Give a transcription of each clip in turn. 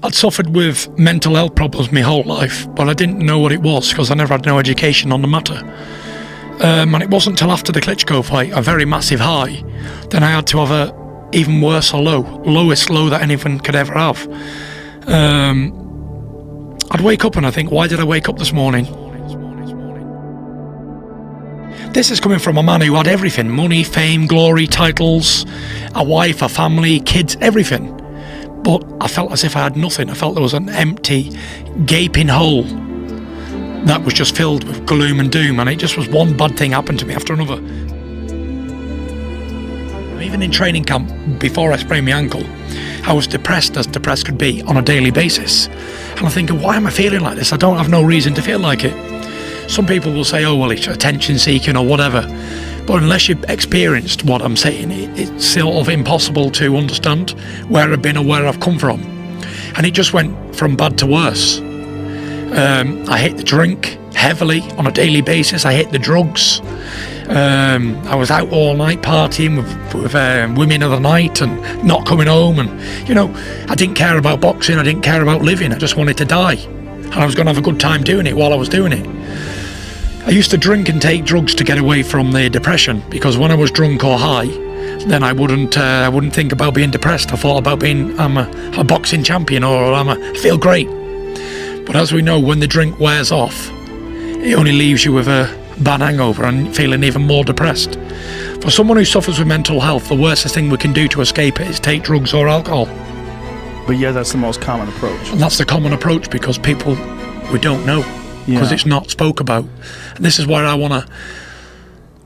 I'd suffered with mental health problems my whole life, but I didn't know what it was because I never had no education on the matter. And it wasn't until after the Klitschko fight, a very massive high, then I had to have a even worse lowest low that anyone could ever have. I'd wake up and I think, why did I wake up this morning? This is coming from a man who had everything: money, fame, glory, titles, a wife, a family, kids, everything. But I felt as if I had nothing. I felt there was an empty, gaping hole that was just filled with gloom and doom, and it just was one bad thing happened to me after another. Even in training camp, before I sprained my ankle, I was depressed as depressed could be on a daily basis. And I'm thinking, why am I feeling like this? I don't have no reason to feel like it. Some people will say, oh, well, it's attention seeking or whatever. But unless you've experienced what I'm saying, it's sort of impossible to understand where I've been or where I've come from. And it just went from bad to worse. I hit the drink heavily on a daily basis. I hit the drugs. I was out all night partying with women of the night and not coming home. And, you know, I didn't care about boxing. I didn't care about living. I just wanted to die. And I was going to have a good time doing it while I was doing it. I used to drink and take drugs to get away from the depression, because when I was drunk or high, then I wouldn't think about being depressed. I thought about being I'm a boxing champion, or I feel great. But as we know, when the drink wears off, it only leaves you with a bad hangover and feeling even more depressed. For someone who suffers with mental health, the worst thing we can do to escape it is take drugs or alcohol. But yeah, that's the most common approach. And that's the common approach because people, we don't know, because it's not spoke about. And this is why I want to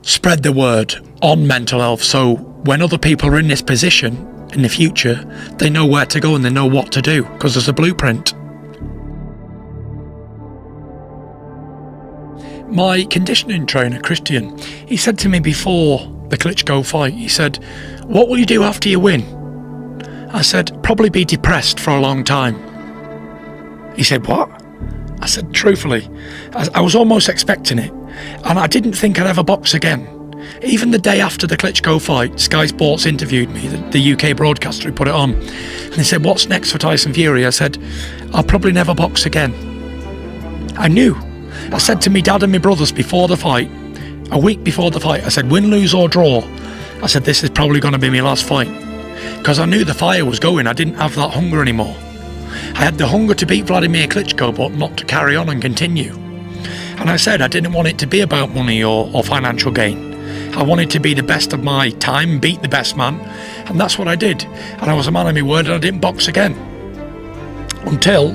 spread the word on mental health, so when other people are in this position in the future, they know where to go and they know what to do, because there's a blueprint. My conditioning trainer, Christian, he said to me before the Klitschko fight, he said, what will you do after you win? I said, probably be depressed for a long time. He said, what? I said, truthfully, I was almost expecting it, and I didn't think I'd ever box again. Even the day after the Klitschko fight, Sky Sports interviewed me, the UK broadcaster who put it on, and they said, what's next for Tyson Fury? I said, I'll probably never box again. I knew. I said to me dad and my brothers before the fight, a week before the fight, I said, win, lose or draw, I said, this is probably going to be my last fight. Because I knew the fire was going. I didn't have that hunger anymore. I had the hunger to beat Vladimir Klitschko, but not to carry on and continue. And I said I didn't want it to be about money or financial gain. I wanted to be the best of my time, beat the best man, and that's what I did. And I was a man of my word, and I didn't box again. Until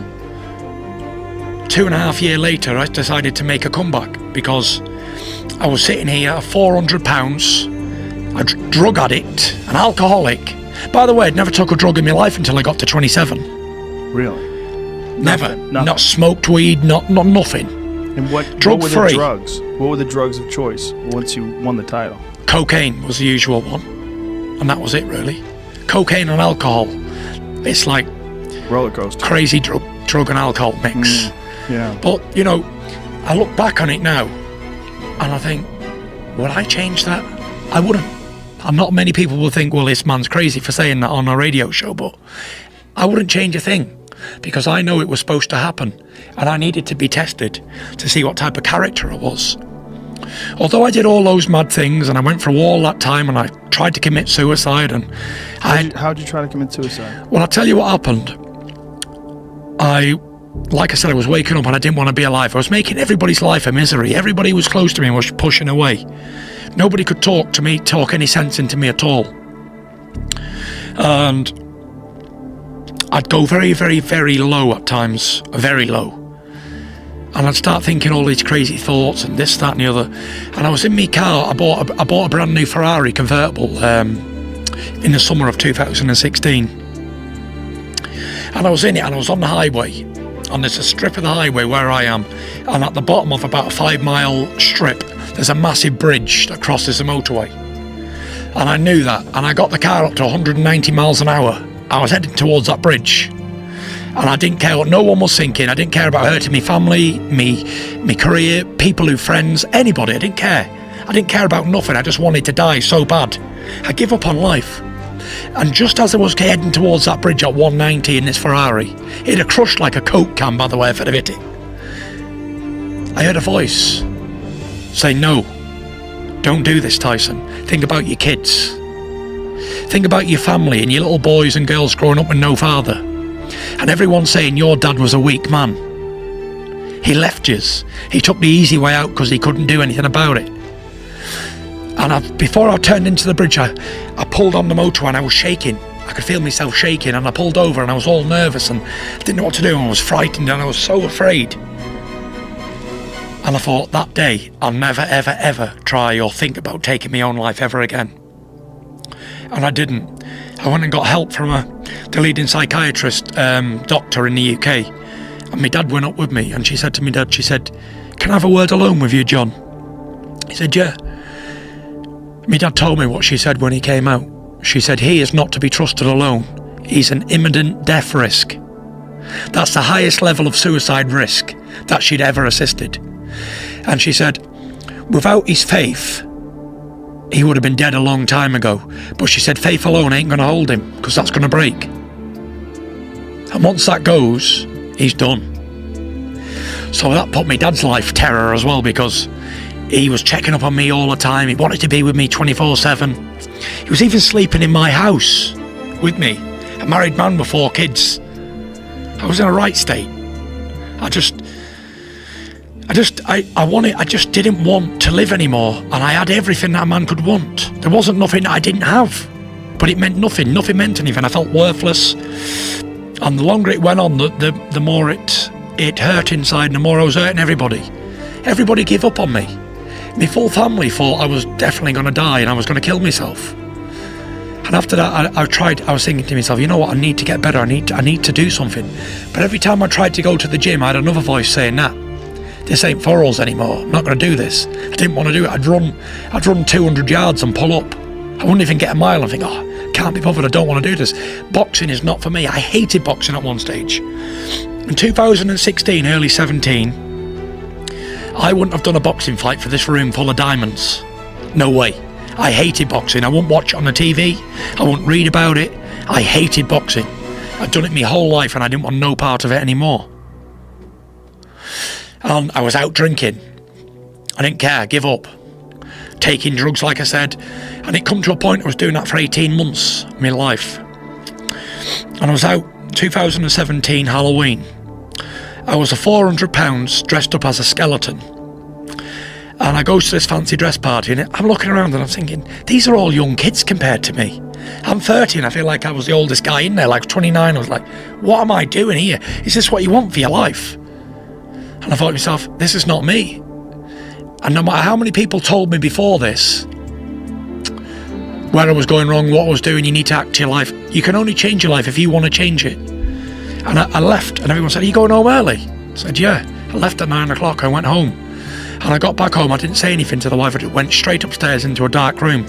2.5 years later, I decided to make a comeback, because I was sitting here, 400 pounds, a drug addict, an alcoholic. By the way, I'd never took a drug in my life until I got to 27. Really? Never. Nothing. Not smoked weed, not nothing. And what were the drugs? What were the drugs of choice once you won the title? Cocaine was the usual one, and that was it really. Cocaine and alcohol. It's like roller coaster. Crazy drug and alcohol mix. Yeah. But, you know, I look back on it now, and I think, would I change that? I wouldn't. And not many people will think, well, this man's crazy for saying that on a radio show, but I wouldn't change a thing, because I know it was supposed to happen, and I needed to be tested to see what type of character I was. Although I did all those mad things, and I went through all that time, and I tried to commit suicide, and how'd you try to commit suicide? Well, I'll tell you what happened. Like I said, I was waking up and I didn't want to be alive. I was making everybody's life a misery. Everybody who was close to me was pushing away. Nobody could talk to me, talk any sense into me at all. And I'd go very, very, very low at times, very low. And I'd start thinking all these crazy thoughts and this, that and the other. And I was in my car, I bought a brand new Ferrari convertible in the summer of 2016. And I was in it, and I was on the highway. And there's a strip of the highway where I am, and at the bottom of about a 5-mile strip, there's a massive bridge that crosses the motorway. And I knew that, and I got the car up to 190 miles an hour. I was heading towards that bridge, and I didn't care what no one was thinking. I didn't care about hurting my family, me career, people who friends, anybody. I didn't care. I didn't care about nothing. I just wanted to die so bad. I give up on life. And just as I was heading towards that bridge at 190 in this Ferrari, it had crushed like a Coke can, by the way, if I'd have hit it. I heard a voice saying, no, don't do this, Tyson. Think about your kids. Think about your family and your little boys and girls growing up with no father. And everyone saying your dad was a weak man. He left yous. He took the easy way out because he couldn't do anything about it. And before I turned into the bridge, I pulled on the motor and I was shaking. I could feel myself shaking, and I pulled over and I was all nervous and didn't know what to do, and I was frightened and I was so afraid. And I thought, that day, I'll never, ever, ever try or think about taking my own life ever again. And I didn't. I went and got help from the leading psychiatrist, doctor in the UK. And my dad went up with me, and she said to me, Dad, she said, can I have a word alone with you, John? He said, yeah. My dad told me what she said when he came out. She said, he is not to be trusted alone. He's an imminent death risk. That's the highest level of suicide risk that she'd ever assisted. And she said, without his faith, he would have been dead a long time ago. But she said, faith alone ain't going to hold him, because that's going to break. And once that goes, he's done. So that put my dad's life terror as well, because he was checking up on me all the time. He wanted to be with me 24/7. He was even sleeping in my house with me, a married man with 4 kids. I was in a right state. I just didn't want to live anymore, and I had everything that a man could want. There wasn't nothing that I didn't have, but it meant nothing. Nothing meant anything. I felt worthless, and the longer it went on, the more it hurt inside, and the more I was hurting everybody. Everybody gave up on me. My full family thought I was definitely going to die and I was going to kill myself. And after that, I was thinking to myself, you know what, I need to get better. I need to do something. But every time I tried to go to the gym, I had another voice saying, nah, this ain't for us anymore. I'm not going to do this. I didn't want to do it. I'd run 200 yards and pull up. I wouldn't even get a mile and think, oh, can't be bothered. I don't want to do this. Boxing is not for me. I hated boxing at one stage. In 2016, early 17, I wouldn't have done a boxing fight for this room full of diamonds. No way. I hated boxing. I wouldn't watch it on the TV. I wouldn't read about it. I hated boxing. I'd done it my whole life and I didn't want no part of it anymore. And I was out drinking. I didn't care. Give up. Taking drugs, like I said. And it come to a point I was doing that for 18 months of my life. And I was out 2017 Halloween. I was a 400 pounds dressed up as a skeleton. And I go to this fancy dress party and I'm looking around and I'm thinking, these are all young kids compared to me. I'm 30 and I feel like I was the oldest guy in there, like 29. I was like, what am I doing here? Is this what you want for your life? And I thought to myself, this is not me. And no matter how many people told me before this, where I was going wrong, what I was doing, you need to act your life. You can only change your life if you want to change it. And I left and everyone said, are you going home early? I said, yeah. I left at 9 o'clock. I went home. And I got back home. I didn't say anything to the wife. I just went straight upstairs into a dark room.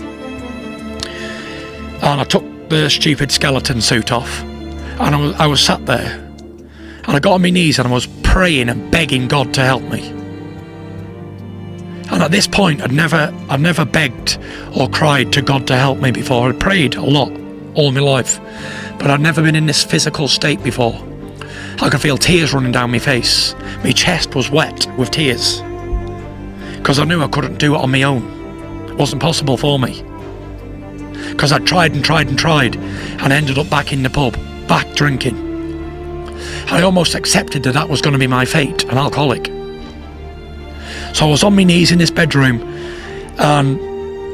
And I took the stupid skeleton suit off. And I was sat there. And I got on my knees and I was praying and begging God to help me. And at this point, I'd never begged or cried to God to help me before. I'd prayed a lot all my life, but I'd never been in this physical state before. I could feel tears running down my face. My chest was wet with tears because I knew I couldn't do it on my own. It wasn't possible for me because I'd tried and tried and tried and ended up back in the pub, back drinking. I almost accepted that was going to be my fate, an alcoholic. So I was on my knees in this bedroom, and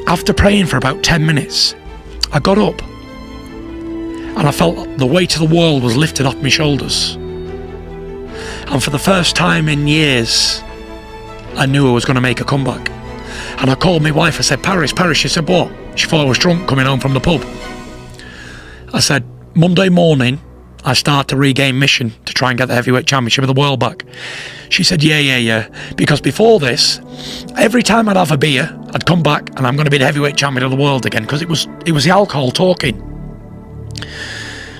after praying for about 10 minutes, I got up and I felt the weight of the world was lifted off my shoulders. And for the first time in years, I knew I was going to make a comeback. And I called my wife. I said, Paris. She said, what? She thought I was drunk coming home from the pub. I said, Monday morning, I start to regain mission to try and get the heavyweight championship of the world back. She said, yeah. Because before this, every time I'd have a beer, I'd come back and I'm going to be the heavyweight champion of the world again, because it was the alcohol talking.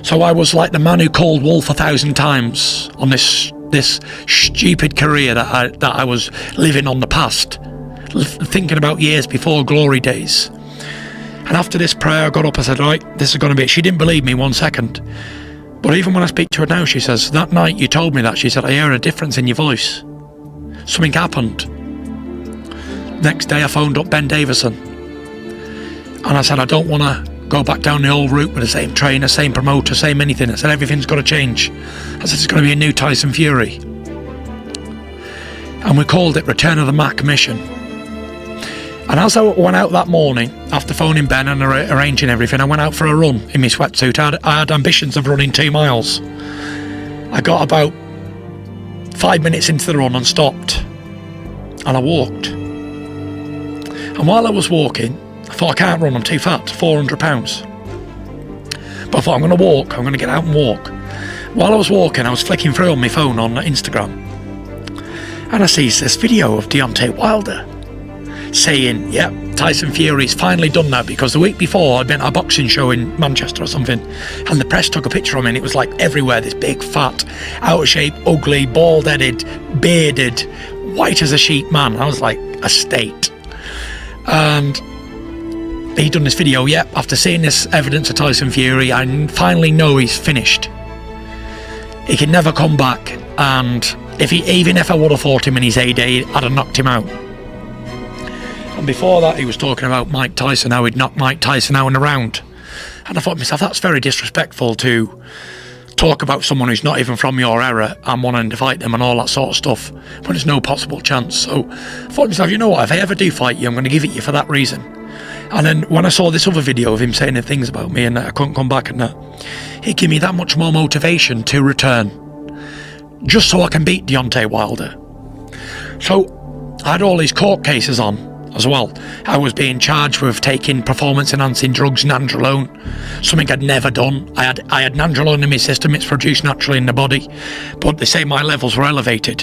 So I was like the man who called wolf 1,000 times on this stupid career that I was living on the past, thinking about years before glory days. And after this prayer, I got up, I said, right, this is going to be it. She didn't believe me 1 second. But even when I speak to her now, she says, that night you told me that, she said, I hear a difference in your voice. Something happened. Next day I phoned up Ben Davison. And I said, I don't want to go back down the old route with the same trainer, same promoter, same anything. I said, everything's got to change. I said, it's going to be a new Tyson Fury. And we called it Return of the Mac Mission. And as I went out that morning, after phoning Ben and arranging everything, I went out for a run in my sweatsuit. I had ambitions of running 2 miles. I got about 5 minutes into the run and stopped. And I walked. And while I was walking, I thought, I can't run, I'm too fat, 400 pounds. But I thought, I'm going to walk, I'm going to get out and walk. While I was walking, I was flicking through on my phone on Instagram. And I sees this video of Deontay Wilder saying, yep, Tyson Fury's finally done that, because the week before I'd been at a boxing show in Manchester or something, and the press took a picture of me, and it was like everywhere, this big, fat, out of shape, ugly, bald-headed, bearded, white as a sheet man. I was like, a state. And he'd done this video, yep, after seeing this evidence of Tyson Fury, I finally know he's finished. He can never come back, and even if I would have fought him in his heyday, I'd have knocked him out. And before that, he was talking about Mike Tyson, how he'd knocked Mike Tyson out in a round. And I thought to myself, that's very disrespectful to talk about someone who's not even from your era and wanting to fight them and all that sort of stuff when there's no possible chance. So I thought to myself, you know what, if I ever do fight you, I'm going to give it you for that reason. And then when I saw this other video of him saying the things about me and I couldn't come back and that, it gave me that much more motivation to return, just so I can beat Deontay Wilder. So I had all these court cases on as well. I was being charged with taking performance-enhancing drugs, nandrolone, something I'd never done. I had nandrolone in my system, it's produced naturally in the body, but they say my levels were elevated.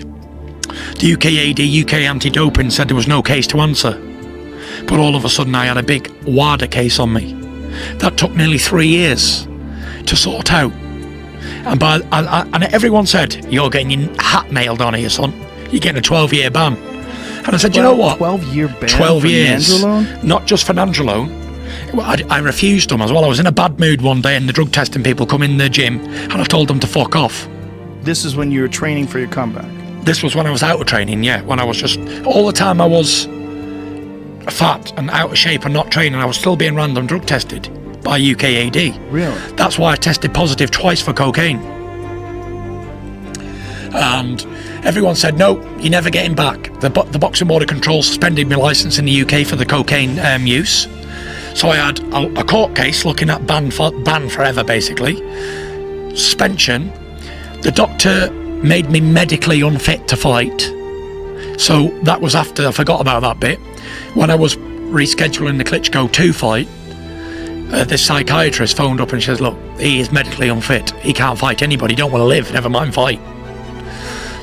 The UKAD, UK anti-doping, said there was no case to answer. But all of a sudden I had a big WADA case on me. That took nearly 3 years to sort out. And everyone said, you're getting your hat nailed on here, son. You're getting a 12-year ban. And I said, you know what? 12-year ban 12 for years. nandrolone? Not just for nandrolone. I refused them as well. I was in a bad mood one day and the drug testing people come in the gym and I told them to fuck off. This is when you were training for your comeback? This was when I was out of training, yeah. When I was just, all the time I was fat and out of shape and not training, I was still being random drug tested by UKAD. Really? That's why I tested positive twice for cocaine. And everyone said, no, you're never getting back. The Boxing Board of Control suspended my licence in the UK for the cocaine use. So I had a court case looking at ban forever, basically. Suspension. The doctor made me medically unfit to fight. So that was after, I forgot about that bit. When I was rescheduling the Klitschko 2 fight, this psychiatrist phoned up and says, look, he is medically unfit. He can't fight anybody. He don't want to live, never mind fight.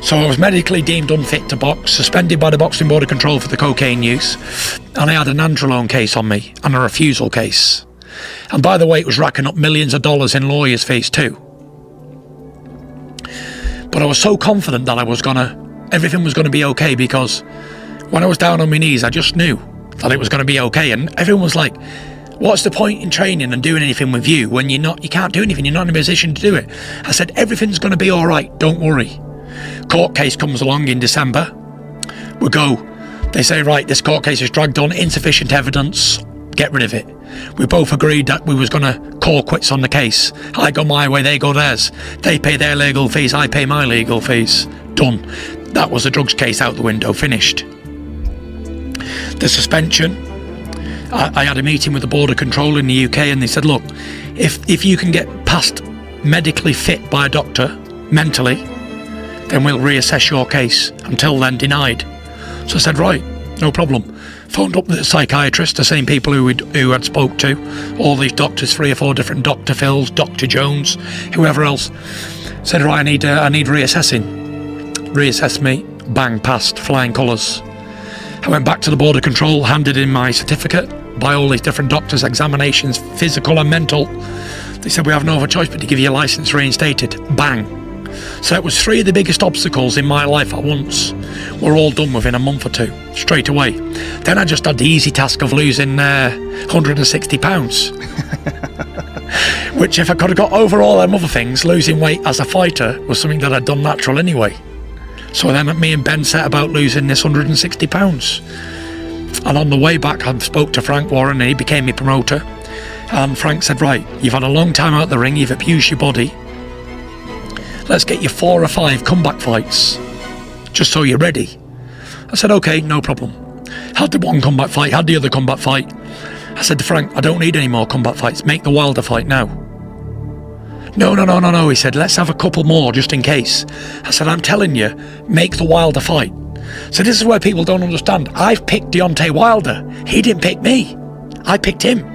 So I was medically deemed unfit to box, suspended by the Boxing Board of Control for the cocaine use, and I had a nandrolone case on me and a refusal case. And by the way, it was racking up millions of dollars in lawyers' fees too. But I was so confident that everything was gonna be okay, because when I was down on my knees, I just knew that it was gonna be okay. And everyone was like, what's the point in training and doing anything with you when you can't do anything, you're not in a position to do it? I said, everything's gonna be all right, don't worry. Court case comes along in December. We go. They say, right, this court case is dragged on, insufficient evidence, get rid of it. We both agreed that we was going to call quits on the case. I go my way, they go theirs. They pay their legal fees, I pay my legal fees. Done. That was the drugs case out the window, finished. The suspension, I had a meeting with the Board of Control in the UK and they said, look, if you can get past medically fit by a doctor, mentally, then we'll reassess your case. Until then, denied. So I said, right, no problem. Phoned up the psychiatrist, the same people who I'd spoke to, all these doctors, 3 or 4 different Dr. Phils, Dr. Jones, whoever else. Said, right, I need reassessing. Reassess me, bang, passed, flying colours. I went back to the Board of Control, handed in my certificate by all these different doctors, examinations, physical and mental. They said, we have no other choice but to give you a licence reinstated. Bang. So it was 3 of the biggest obstacles in my life at once were all done within a month or 2, straight away. Then I just had the easy task of losing 160 pounds. Which if I could have got over all them other things, losing weight as a fighter was something that I'd done natural anyway. So then me and Ben set about losing this 160 pounds. And on the way back, I spoke to Frank Warren, and he became my promoter. And Frank said, right, you've had a long time out the ring, you've abused your body. Let's get you 4 or 5 comeback fights, just so you're ready. I said, okay, no problem. Had the one comeback fight, had the other comeback fight. I said to Frank, I don't need any more comeback fights, make the Wilder fight now. No, he said, let's have a couple more just in case. I said, I'm telling you, make the Wilder fight. So this is where people don't understand. I've picked Deontay Wilder. He didn't pick me. I picked him.